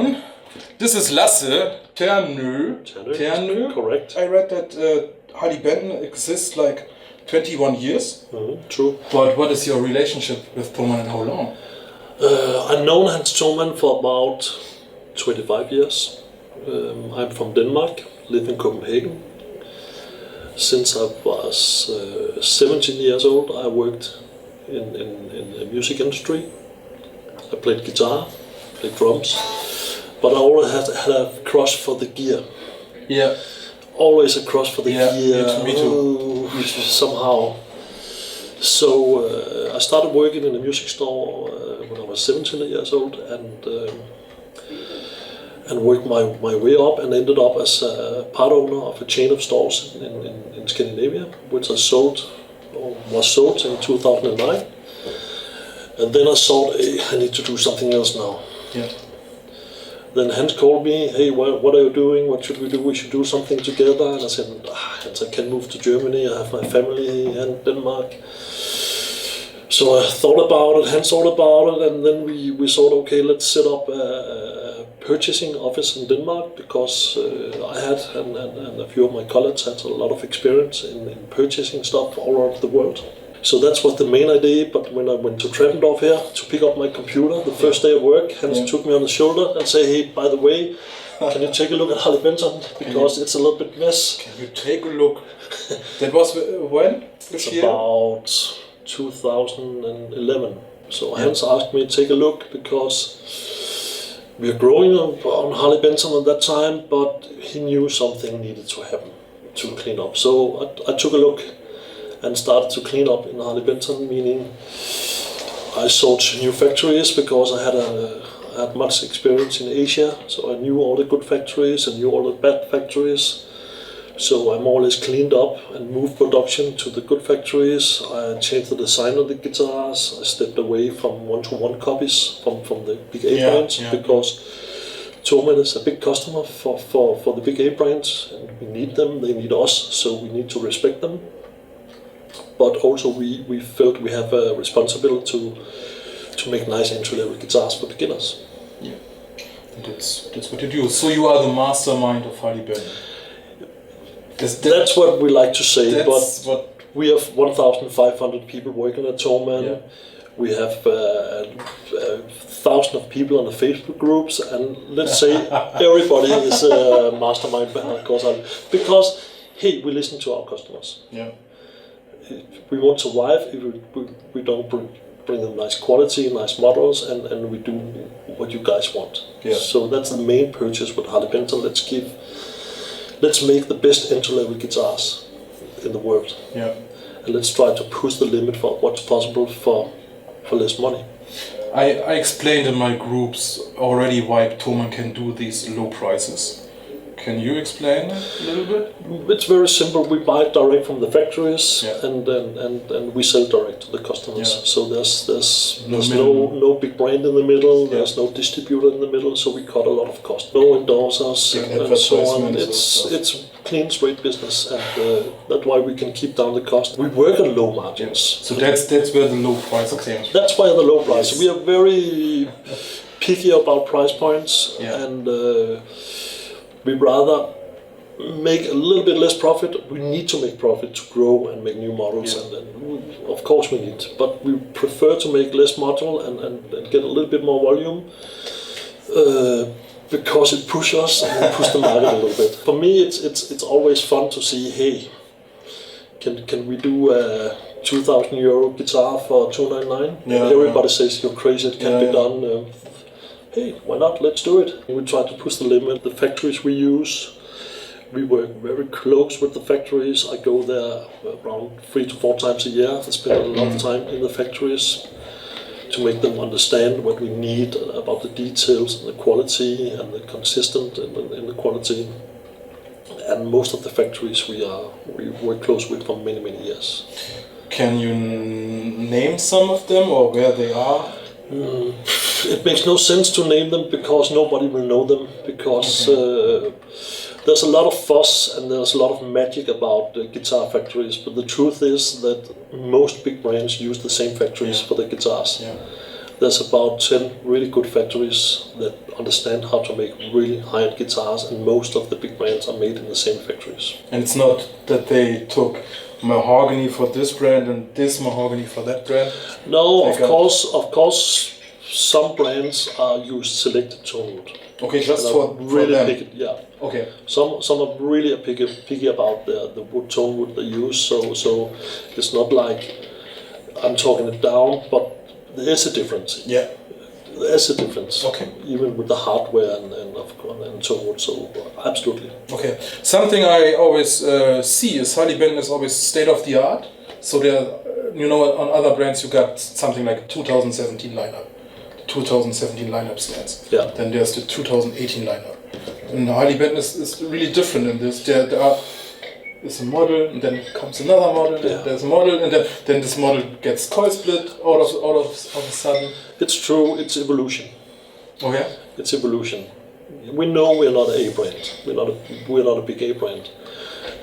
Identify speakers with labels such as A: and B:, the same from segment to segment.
A: everyone. This is Lasse Ternö.
B: Correct.
A: I read that Harley Benton exists like 21 years.
B: True.
A: But what is your relationship with Thomann and how long?
B: I've known Hans Thomann for about 25 years. I'm from Denmark, live in Copenhagen. Since I was 17 years old, I worked in the music industry. I played guitar, played drums, but I always had a crush for the gear.
A: Yeah.
B: Always a crush for the gear.
A: Me too.
B: Somehow. So I started working in a music store when I was 17 years old, and worked my way up and ended up as a part owner of a chain of stores in Scandinavia, which was sold in 2009. And then I thought, hey, I need to do something else now.
A: Yeah.
B: Then Hans called me, hey, what are you doing? What should we do? We should do something together. And I said, Hans, I can move to Germany. I have my family in Denmark. So I thought about it, Hans thought about it, and then we thought, okay, let's set up a purchasing office in Denmark, because I had, and a few of my colleagues had a lot of experience in purchasing stuff all over the world. So that was the main idea, but when I went to Trependorf here to pick up my computer, the first day of work, Hans took me on the shoulder and said, hey, by the way, can you take a look at Harley Benton, because it's a little bit mess.
A: Can you take a look? That was when?
B: It's about 2011. So Hans asked me to take a look, because we were growing on Harley Benton at that time, but he knew something needed to happen to clean up. So I took a look and started to clean up in Harley Benton, meaning I sought new factories, because I had much experience in Asia, so I knew all the good factories and knew all the bad factories. So I more or less cleaned up and moved production to the good factories. I changed the design of the guitars. I stepped away from one-to-one copies from the big A brands, because Thomann is a big customer for the big A brands, and we need them, they need us, so we need to respect them. But also we felt we have a responsibility to make nice entry-level guitars for beginners.
A: Yeah, that's what you do. So you are the mastermind of Harley Benton.
B: That's what we like to say, but we have 1,500 people working at Thomann. Yeah. We have 1,000 of people on the Facebook groups, and let's say everybody is a mastermind because hey, we listen to our customers.
A: Yeah.
B: We won't survive if we don't bring them nice quality, nice models, and we do what you guys want.
A: Yeah.
B: So that's the main purchase with Harley Benton. Let's make the best entry-level guitars in the world.
A: Yeah.
B: And let's try to push the limit for what's possible for less money.
A: I explained in my groups already why Thomann can do these low prices. Can you explain it a little bit?
B: It's very simple. We buy it direct from the factories,
A: yeah.
B: and we sell direct to the customers. Yeah. So there's no big brand in the middle. Yeah. There's no distributor in the middle. So we cut a lot of cost. No endorsers and so on. It's clean, straight business, and that's why we can keep down the cost. We work at low margins.
A: Yeah. So that's where the low price comes.
B: That's why the low price. Yes. We are very picky about price points, and we rather make a little bit less profit. We need to make profit to grow and make new models, and of course we need. But we prefer to make less model and get a little bit more volume, because it pushes us and push the market a little bit. For me, it's always fun to see, hey, can we do a 2,000 euro guitar for 299?
A: Yeah,
B: everybody says you're crazy, it can't be done. Hey, why not? Let's do it. We try to push the limit. The factories we use, we work very close with the factories. I go there around 3 to 4 times a year. I spend a lot of time in the factories to make them understand what we need about the details and the quality and the consistent in the quality. And most of the factories we work close with for many, many years.
A: Can you name some of them or where they are?
B: It makes no sense to name them, because nobody will know them, because there's a lot of fuss and there's a lot of magic about guitar factories, but the truth is that most big brands use the same factories for the guitars. there's about 10 really good factories that understand how to make really high-end guitars, and most of the big brands are made in the same factories.
A: And it's not that they took mahogany for this brand and this mahogany for that brand?
B: No, of course, some brands are used selected tone wood.
A: Okay, just for
B: really
A: them.
B: picky, yeah.
A: Okay.
B: Some are really picky about the wood tone wood they use. So it's not like I'm talking it down, but there is a difference.
A: Yeah.
B: There is a difference.
A: Okay.
B: Even with the hardware and of course and tone wood. So absolutely.
A: Okay. Something I always see is Harley Benton is always state of the art. So there, on other brands you got something like 2017 lineup. 2017 lineup stands.
B: Yeah.
A: Then there's the 2018 lineup. And Harley Benton is really different in this. There is a model, and then comes another model, and there's a model, and then this model gets coil split out of a sudden.
B: It's true. It's evolution.
A: Okay.
B: It's evolution. We know we're not an A brand. We're not a big A brand,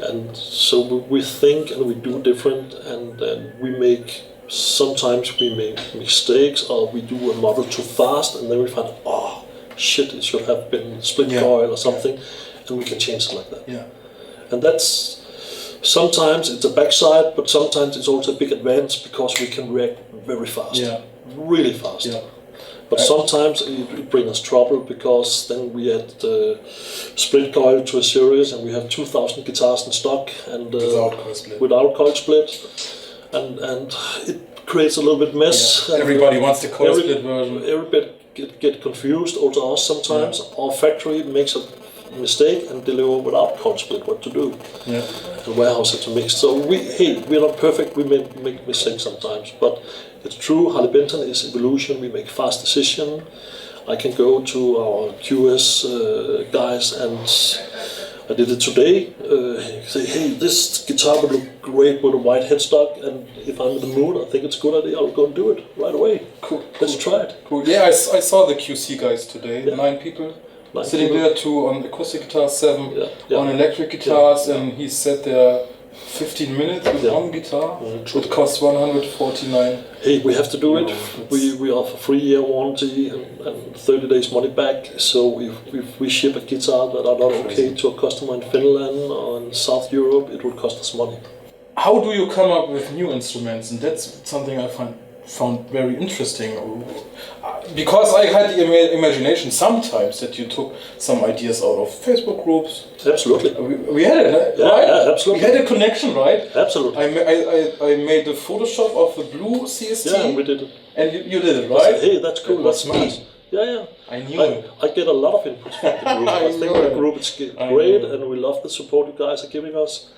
B: and so we think and we do different, and we make. Sometimes we make mistakes, or we do a model too fast, and then we find, oh shit, it should have been split coil or something, and we can change it like that.
A: Yeah.
B: And that's sometimes it's a backside, but sometimes it's also a big advance because we can react very fast, really fast.
A: Yeah.
B: But sometimes it brings us trouble because then we add split coil to a series, and we have 2,000 guitars in stock and without coil split. And it creates a little bit mess.
A: Yeah. Everybody wants the coil split version.
B: Everybody get confused, also us sometimes. Yeah. Our factory makes a mistake and deliver without coil split. What to do?
A: Yeah.
B: And warehouse it to mix. So we're not perfect. We make mistakes sometimes, but it's true. Harley Benton is evolution. We make fast decision. I can go to our QS guys and. I did it today. Say, hey, this guitar would look great with a white headstock, and if I'm in the mood, I think it's a good idea. I'll go and do it right away. Cool. Let's try it.
A: Cool. Yeah, I saw the QC guys today. Yeah. 9 people sitting there, 2 on acoustic guitars, 7 on electric guitars, and he sat there 15 minutes with one guitar. It costs 149.
B: Hey, we have to do it. We offer 3-year warranty and 30 days money back. So if we ship a guitar that are not okay to a customer in Finland or in South Europe, it will cost us money.
A: How do you come up with new instruments? And that's something I found very interesting. Because I had the imagination sometimes that you took some ideas out of Facebook groups.
B: Absolutely.
A: We had it, right?
B: Yeah, absolutely.
A: We had a connection, right?
B: Absolutely.
A: I made the Photoshop of the blue CST.
B: Yeah, we did it.
A: And you did it, right?
B: Hey, that's cool. That's nice. Yeah.
A: I knew it.
B: I get a lot of input from the group. I think the group is great, and we love the support you guys are giving us.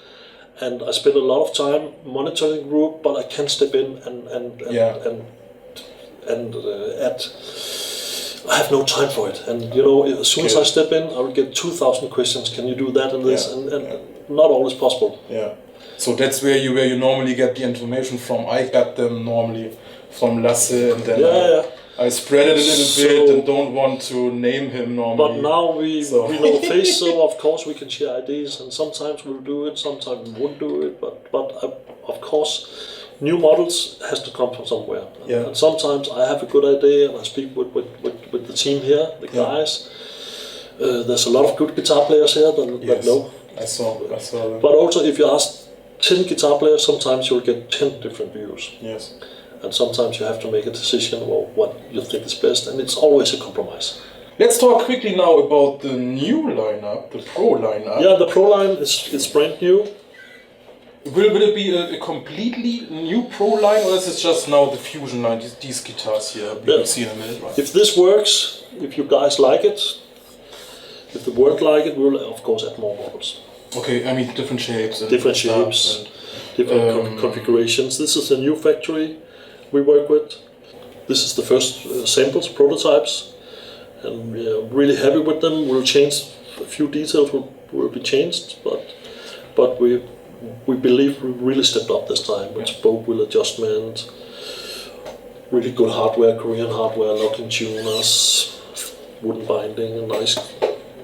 B: And I spend a lot of time monitoring the group, but I can step in and add. I have no time for it, and as soon as I step in, I will get 2,000 questions. Can you do that and this? And not always possible.
A: Yeah. So that's where you normally get the information from. I got them normally from Lasse, and then I spread it a little bit and don't want to name him normally.
B: But now we know face, so of course we can share ideas, and sometimes we'll do it, sometimes we won't do it. But of course, new models has to come from somewhere.
A: Yeah.
B: And sometimes I have a good idea, and I speak with the team here, the guys. There's a lot of good guitar players here that know.
A: I saw them.
B: But also, if you ask 10 guitar players, sometimes you'll get 10 different views.
A: Yes.
B: And sometimes you have to make a decision about what you think is best, and it's always a compromise.
A: Let's talk quickly now about the new lineup, the Pro lineup.
B: Yeah, the Pro line is brand new.
A: Will it be a completely new Pro line, or is it just now the Fusion line, these guitars here we will see in a minute, right?
B: If this works, if you guys like it, if the work like it, we'll of course add more models.
A: Okay, I mean different shapes.
B: Different configurations. This is a new factory we work with. This is the first samples, prototypes, and we are really happy with them. We'll change a few details, will be changed, but we believe we really stepped up this time with spoke wheel adjustment, really good hardware, Korean hardware, locking tuners, wooden binding, and nice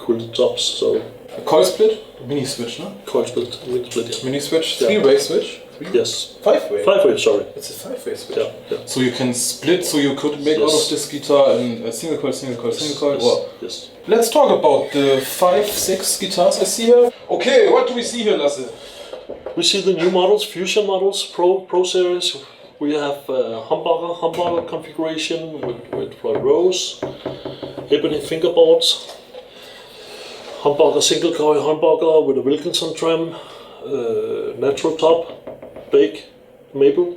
B: cool tops. So
A: a coil split, mini switch, no?
B: Coil split, mini split, yeah.
A: Mini switch, 3-way switch. 3?
B: Yes.
A: 5-way?
B: 5-way, sorry.
A: It's a 5-way switch.
B: Yeah.
A: So you can split, so you could make out of this guitar a single coil, single coil, single coil. Well,
B: yes.
A: Let's talk about the 5-6 guitars I see here. Okay, what do we see here, Lasse?
B: We see the new models, Fusion models, Pro Series. We have humbucker configuration with Floyd Rose, ebony fingerboards, humbucker single coil humbucker with a Wilkinson trim, natural top, bake, maple,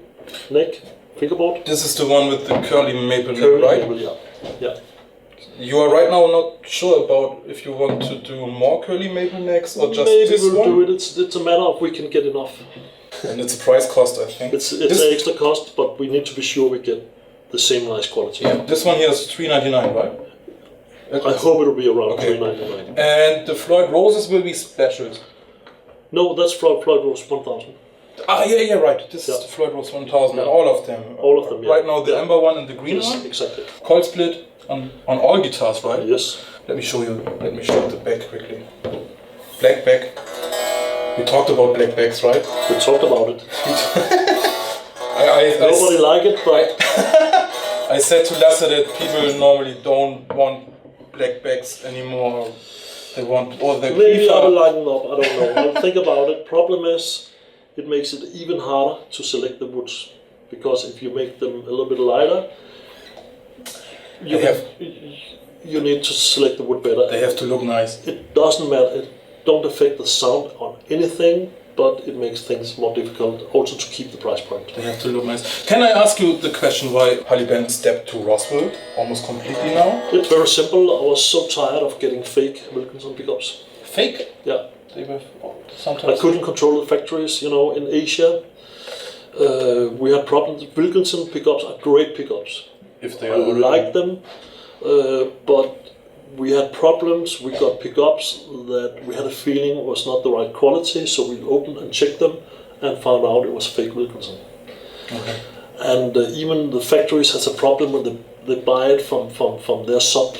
B: neck, fingerboard.
A: This is the one with the curly maple neck,
B: Curly
A: right?
B: maple, yeah.
A: You are right now not sure about if you want to do more curly maple necks or just
B: Maybe
A: this
B: we'll
A: one?
B: do it. It's a matter of we can get enough.
A: And it's a price cost, I think.
B: It's an extra cost, but we need to be sure we get the same nice quality.
A: Yeah, this one here is $399, right?
B: I hope it'll be around
A: Okay.
B: $399.
A: And the Floyd Roses will be specials.
B: No, that's Floyd Rose 1000.
A: Ah, yeah, right. This is the Floyd Rose 1000,
B: Yeah.
A: all of them.
B: All of them, yeah.
A: Right now, the amber one and the green
B: Yes,
A: one.
B: exactly.
A: Coil split on all guitars, right?
B: Yes.
A: Let me show you the back quickly. Black back. We talked about black backs, right?
B: We talked about it. Nobody like it, but
A: I said to Lasse that people normally don't want black backs anymore. They want all the
B: maybe I will lighten up. I don't know. I'll think about it. Problem is, it makes it even harder to select the woods, because if you make them a little bit lighter, you need to select the wood better.
A: They have to look nice.
B: It doesn't matter. It don't affect the sound on anything, but it makes things more difficult also to keep the price point.
A: They have to look nice. Can I ask you the question why Harley Benton stepped to Roswell almost completely now?
B: It's very simple. I was so tired of getting fake Wilkinson pickups.
A: Fake?
B: Yeah.
A: They were sometimes.
B: I couldn't control the factories, in Asia. We had problems. Wilkinson pickups are great pickups.
A: If they
B: I like them, but we had problems. We got pickups that we had a feeling was not the right quality, so we opened and checked them and found out it was fake Wilkinson.
A: Okay.
B: And even the factories has a problem when they buy it from their sub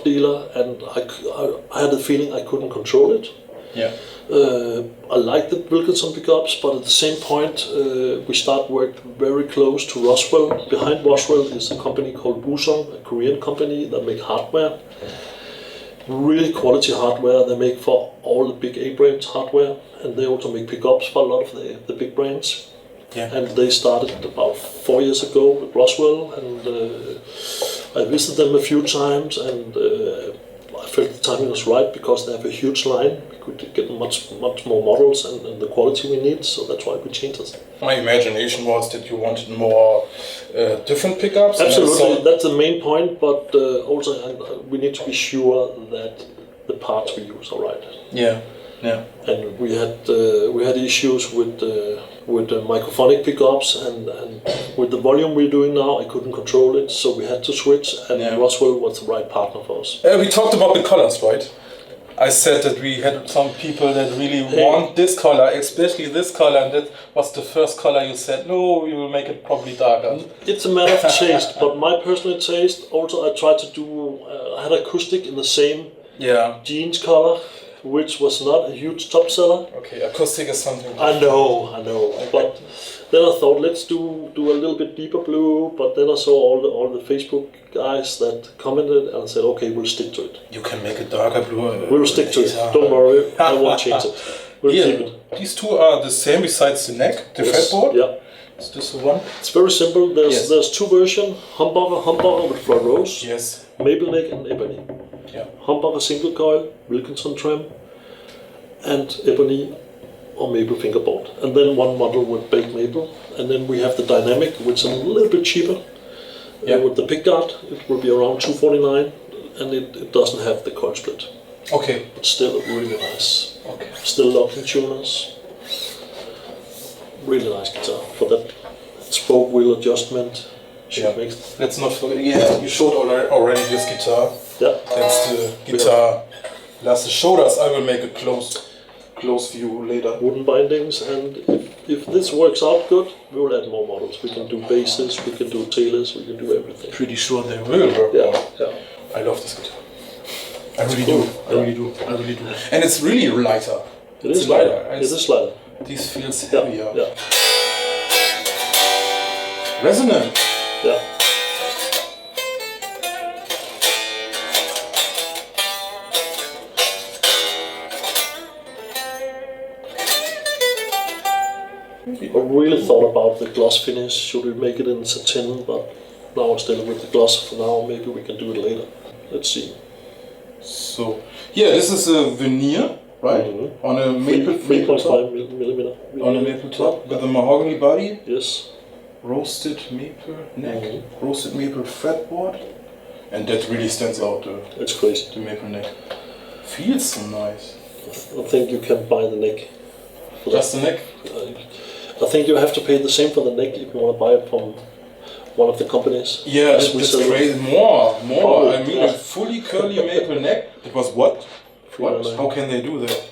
B: dealer, and I had the feeling I couldn't control it.
A: Yeah.
B: I like the Wilkinson pickups, but at the same point, we worked very close to Roswell. Behind Roswell is a company called Wusong, a Korean company that make hardware. Really quality hardware. They make for all the big A-brands hardware, and they also make pickups for a lot of the big brands.
A: Yeah.
B: And they started about 4 years ago with Roswell, and I visited them a few times, and I felt the timing was right because they have a huge line. We could get much more models and the quality we need, so that's why we changed it.
A: My imagination was that you wanted more different pickups.
B: Absolutely, that's the main point, but also we need to be sure that the parts we use are right.
A: Yeah. Yeah.
B: And we had issues with the microphonic pickups, and with the volume we're doing now, I couldn't control it, so we had to switch, and Roswell was the right partner for us.
A: We talked about the colors, right? I said that we had some people that really want this color, especially this color, and that was the first color you said, no, you will make it probably darker.
B: It's a matter of taste, but my personal taste, also I tried to do, I had acoustic in the same jeans color, which was not a huge top seller.
A: Okay, acoustic is something.
B: I know, okay. But then I thought let's do a little bit deeper blue. But then I saw all the Facebook guys that commented, and I said, okay, we'll stick to it.
A: You can make a darker blue.
B: We'll stick to it. Don't worry, I won't change it. We'll keep it.
A: These two are the same besides the neck, the fretboard.
B: Yeah.
A: Is this the one?
B: It's very simple. There's two versions: humbucker with Floyd Rose.
A: Yes.
B: Maple neck and ebony.
A: Yeah.
B: Humbucker single coil, Wilkinson trim, and ebony or maple fingerboard. And then one model with baked maple. And then we have the dynamic, which is a little bit cheaper. With the pickguard, it will be around $249, and it doesn't have the coil split.
A: Okay.
B: But still really nice.
A: Okay.
B: Still locking tuners. Really nice guitar for that spoke wheel adjustment.
A: Let's not forget. Yeah, you showed already this guitar.
B: Yeah.
A: That's the guitar Lasse showed us. I will make a close view later.
B: Wooden bindings, and if this works out good, we will add more models. We can do basses, we can do tailors, we can do everything.
A: Pretty sure they will work.
B: Yeah.
A: I love this guitar. I really do. I really do. And it's really lighter.
B: It is lighter. It is lighter.
A: This feels heavier.
B: Yeah.
A: Resonant.
B: Yeah. I really thought about the gloss finish. Should we make it in satin? But now I'm still with the gloss for now. Maybe we can do it later. Let's see.
A: So, yeah, this is a veneer, right?
B: Mm-hmm.
A: On a maple
B: 3.5 millimeter.
A: On a maple top with a mahogany body.
B: Yes.
A: Roasted maple neck.
B: Mm-hmm.
A: Roasted maple fretboard. And that really stands out.
B: It's crazy.
A: The maple neck. Feels so nice.
B: I think you can buy the neck.
A: Just the neck?
B: I think you have to pay the same for the neck if you want to buy it from one of the companies.
A: Yeah, that's crazy. More.
B: Probably,
A: I mean, a fully curly maple neck. It was what? What? How can they do that?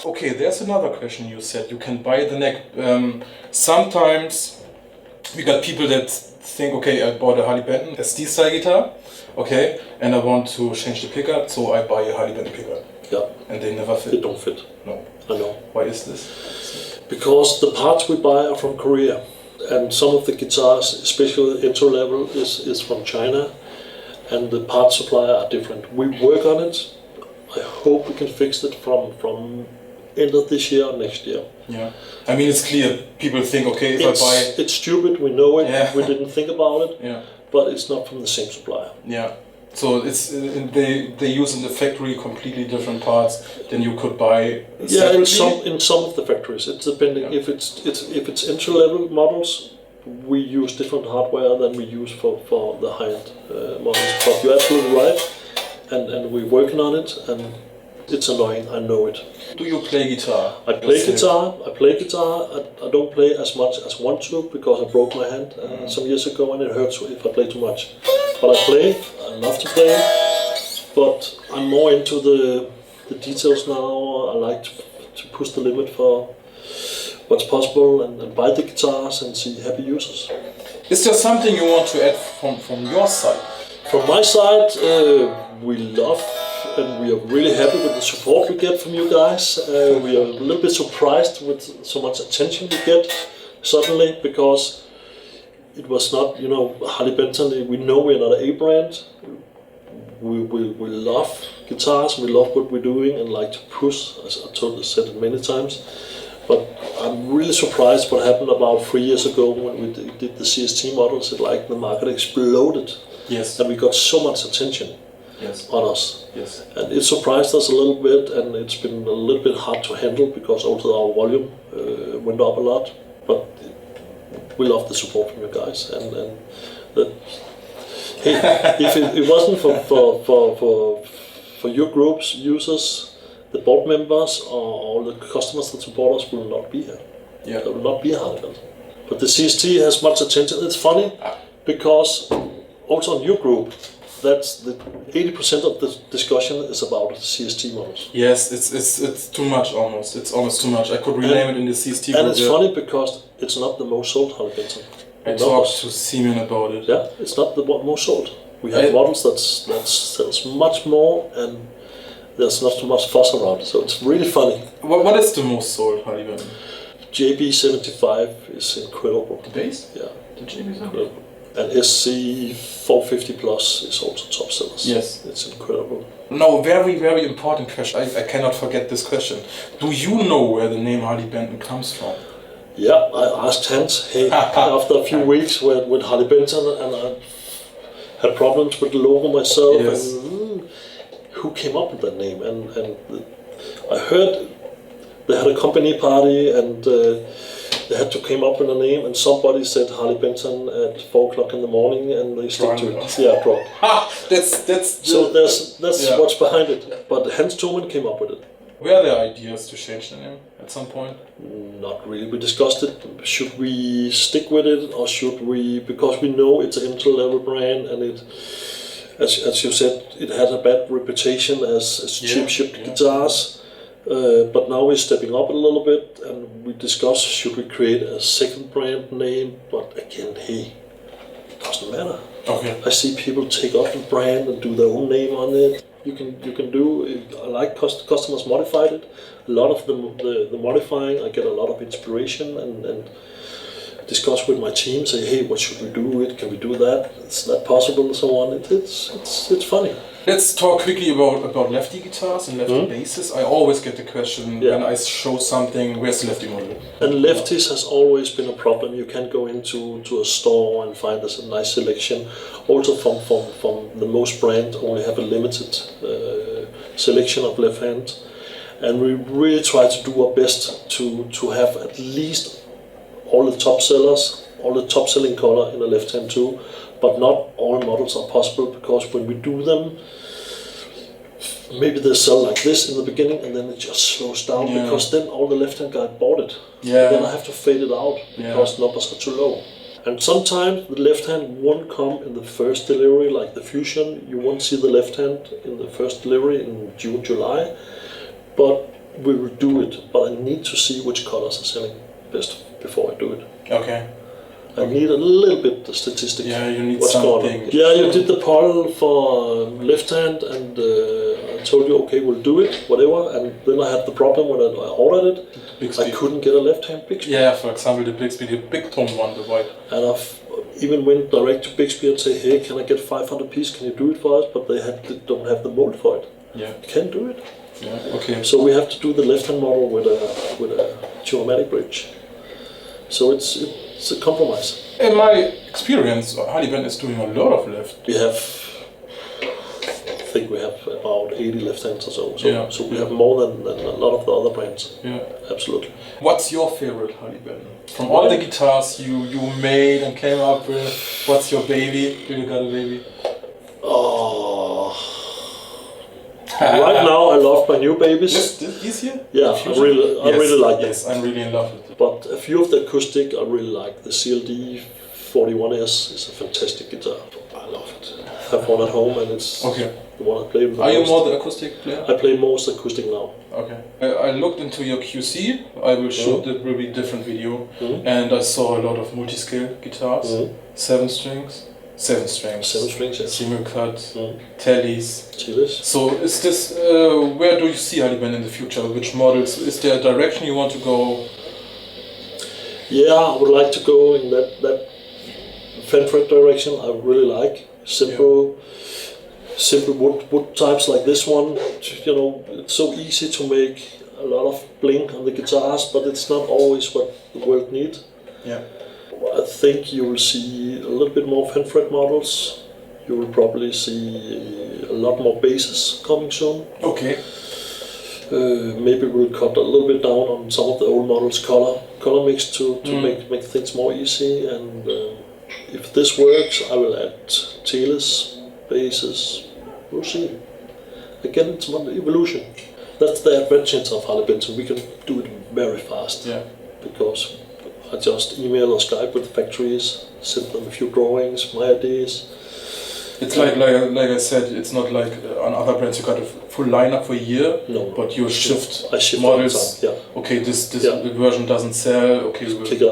A: Okay, there's another question you said. You can buy the neck. Sometimes we got people that think, okay, I bought a Harley Benton SD style guitar, okay, and I want to change the pickup, so I buy a Harley Benton pickup.
B: Yeah.
A: And they never fit.
B: They don't fit.
A: No.
B: I know.
A: Why is this?
B: Because the parts we buy are from Korea, and some of the guitars, especially the intro level, is from China, and the part supplier are different. We work on it. I hope we can fix it from end of this year or next year.
A: Yeah. I mean, it's clear. People think, okay, if I buy...
B: It's stupid, we know it,
A: yeah.
B: We didn't think about it,
A: yeah.
B: But it's not from the same supplier.
A: Yeah. So it's they use in the factory completely different parts than you could buy separately?
B: in some of the factories. It's depending.
A: Yeah.
B: If it's entry level models, we use different hardware than we use for the high end models. But you're absolutely right, and we're working on it, and it's annoying. I know it.
A: Do you play guitar?
B: I play guitar. I don't play as much as I want to because I broke my hand some years ago, and it hurts if I play too much. But I play. I love to play, but I'm more into the details now. I like to push the limit for what's possible and buy the guitars and see happy users.
A: Is there something you want to add from your side?
B: From my side, we love and we are really happy with the support we get from you guys. We are a little bit surprised with so much attention we get suddenly because it was not, Harley Benton. We know we're not an A brand. We love guitars, we love what we're doing and like to push, as I said it many times. But I'm really surprised what happened about 3 years ago when we did the CST models. The market exploded.
A: Yes.
B: And we got so much attention on us.
A: Yes.
B: And it surprised us a little bit, and it's been a little bit hard to handle because also our volume went up a lot. But we love the support from you guys, and that. Hey, if it wasn't for your groups, users, the board members, or the customers that support us, will not be here.
A: Yeah.
B: There will not be a Harley Benton. But the CST has much attention. It's funny because also on your group, that's the 80% of the discussion is about CST models.
A: Yes, it's too much almost. It's almost too much. I could rename it in the CST group.
B: And it's funny because it's not the most sold Harley Benton.
A: I talked to Seaman about it.
B: Yeah, it's not the most sold. We have models that sells much more, and there's not too much fuss around it. So it's really funny.
A: What is the most sold Harley Benton?
B: JB75 is incredible.
A: The bass?
B: Yeah.
A: The JB75?
B: And SC450 Plus is also top sellers.
A: Yes.
B: It's incredible.
A: No, very, very important question. I cannot forget this question. Do you know where the name Harley Benton comes from?
B: Yeah, I asked Hans, after a few weeks with Harley Benton, and I had problems with the logo myself, and who came up with that name? And I heard they had a company party, and they had to come up with a name, and somebody said Harley Benton at 4 o'clock in the morning, and they stick to it. Yeah, drunk. So that's what's behind it. But Hans Thomann came up with it.
A: Were there ideas to change the name at some point?
B: Not really. We discussed it. Should we stick with it, or should we? Because we know it's an entry-level brand, and it, as you said, it has a bad reputation as cheap-shipped guitars. But now we're stepping up a little bit, and we discuss should we create a second brand name. But again, hey, it doesn't matter.
A: Okay.
B: I see people take off the brand and do their own name on it. You can do. I like customers modified it. A lot of the modifying, I get a lot of inspiration and discuss with my team. Say, hey, what should we do? Can we do that? It's not possible, and so on. It's funny.
A: Let's talk quickly about lefty guitars and lefty basses. I always get the question when I show something, where's the lefty model?
B: And lefties has always been a problem. You can't go into a store and find a nice selection. Also from the most brand only have a limited selection of left hand. And we really try to do our best to have at least all the top sellers, all the top selling color in the left hand too. But not all models are possible, because when we do them, maybe they sell like this in the beginning and then it just slows down because then all the left hand guy bought it.
A: Yeah.
B: Then I have to fade it out because numbers are too low. And sometimes the left hand won't come in the first delivery, like the Fusion. You won't see the left hand in the first delivery in June, July. But we will do it. But I need to see which colors are selling best before I do it.
A: Okay.
B: I need a little bit the statistics.
A: Yeah, you need
B: what's
A: something.
B: Yeah, you did the poll for left hand, and I told you, okay, we'll do it, whatever. And then I had the problem when I ordered it. I couldn't get a left hand Bixby.
A: Yeah, for example, the Bixby, the big tone one, the white.
B: And I even went direct to Bixby and say, hey, can I get 500 pieces? Can you do it for us? But they don't have the mold for it.
A: Yeah.
B: You can't do it.
A: Yeah. Okay.
B: So we have to do the left hand model with a Tuomatic bridge. So it's a compromise.
A: In my experience, Harley Benton is doing a lot of left.
B: I think we have about 80 left hands or so. So we have more than a lot of the other brands.
A: Yeah.
B: Absolutely.
A: What's your favorite Harley Benton? From all the guitars you made and came up with, what's your baby? Do you got a baby?
B: Oh. Right now I love my new babies.
A: This year?
B: Yeah, I really like them.
A: Yes, I'm really in love with it.
B: But a few of the acoustic I really like. The CLD 41S is a fantastic guitar. I love it. I have one at home and it's the one I play with.
A: Are you more the acoustic player?
B: I play most acoustic now.
A: Okay. I looked into your QC. I will show the really different video, and I saw a lot of multi-scale guitars, 7 strings. 7 strings.
B: 7 strings, yes.
A: Single cut, tellies.
B: Tellies.
A: So is this, where do you see Harley Benton in the future? Which models? Is there a direction you want to go?
B: Yeah, I would like to go in that Fenfret direction. I really like simple wood types like this one. You know, it's so easy to make a lot of bling on the guitars, but it's not always what the world needs.
A: Yeah.
B: I think you will see a little bit more Fenfret models. You will probably see a lot more basses coming soon.
A: Okay.
B: Maybe we'll cut a little bit down on some of the old models' color mix to make things more easy. And if this works, I will add tailors, basses. We'll see. Again, it's one evolution. That's the advantage of Harley Benton. We can do it very fast.
A: Yeah.
B: Because I just email or Skype with factories, send them a few drawings, my ideas.
A: It's like I said, it's not like on other brands you got a full lineup for a year, but you shift models. Okay, this version doesn't sell. Okay, we'll
B: kick it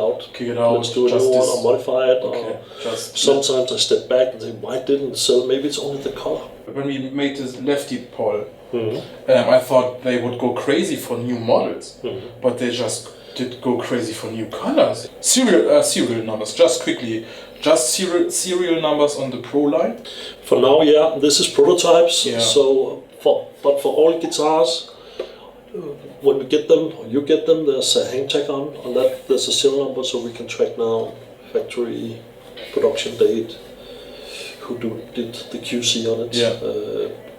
B: out. Let's do a new one or modify it.
A: Okay,
B: sometimes I step back and say, why didn't it sell? Maybe it's only the color.
A: When we made this lefty poll, I thought they would go crazy for new models, but they just did go crazy for new colors. Serial numbers, just quickly. Just serial numbers on the Pro line?
B: For now, yeah. This is prototypes. Yeah. So, but for all guitars, when we get them, or you get them, there's a hang tag on that. There's a serial number, so we can track now factory, production date, who did the QC on it.
A: Yeah.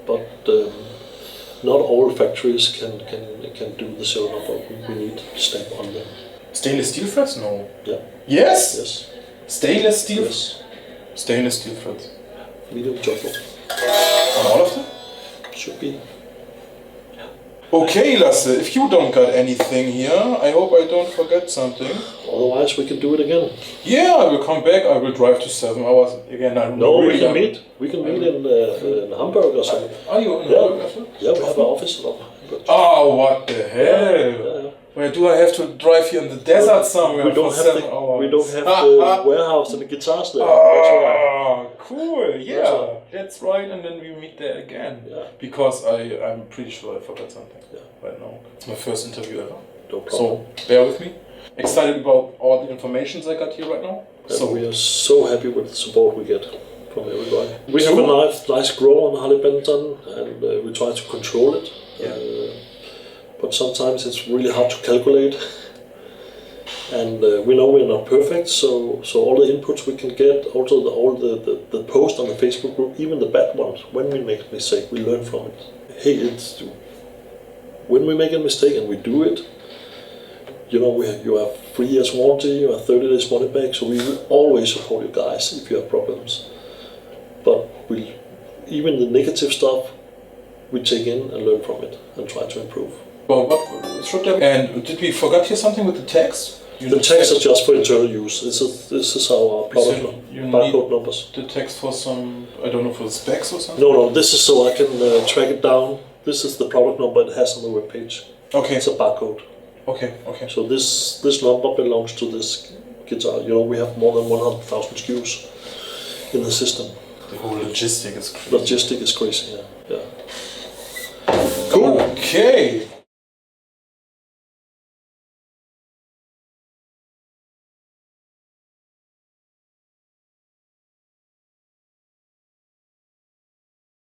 B: But not all factories can do the serial number. We need stamp on them.
A: Stainless steel frets? No.
B: Yeah.
A: Yes.
B: Yes.
A: Stainless steel?
B: Yes.
A: Stainless steel frets.
B: Medium chocolate.
A: On all of them?
B: Should be.
A: Okay, Lasse, if you don't got anything here, I hope I don't forget something.
B: Otherwise, we can do it again.
A: Yeah, I will come back. I will drive to 7 hours again.
B: We can meet. We can meet in Hamburg or something.
A: Are you in Hamburg?
B: Yeah, we have an office in Hamburg.
A: Oh, what the hell? Where do I have to drive here in the desert somewhere
B: We don't
A: for
B: have
A: 7 hours?
B: We don't have the warehouse and the guitars there. That's
A: Oh, cool! Yeah, that's right. And then we meet there again.
B: Yeah.
A: Because I'm pretty sure I forgot something right now. It's my first interview ever.
B: No problem.
A: So bear with me. Excited about all the information I got here right now.
B: So we are so happy with the support we get from everybody. We have a nice grow on Harley Benton, and we try to control it. But sometimes it's really hard to calculate. And we know we're not perfect, so all the inputs we can get, also all the posts on the Facebook group, even the bad ones, when we make a mistake, we learn from it. Hey, when we make a mistake and we do it, you have 3 years warranty, you have 30 days money back, so we will always support you guys if you have problems. But even the negative stuff, we take in and learn from it and try to improve.
A: Well, what should there be? And did we forget here something with the text?
B: The text is just for internal use. This is our product barcode numbers.
A: The text for some, I don't know, for the specs or something?
B: No, this is so I can track it down. This is the product number it has on the web page.
A: Okay.
B: It's a barcode.
A: Okay.
B: So this number belongs to this guitar. We have more than 100,000 SKUs in the system.
A: The whole logistic is crazy.
B: Logistic is crazy, yeah.
A: Cool. Okay.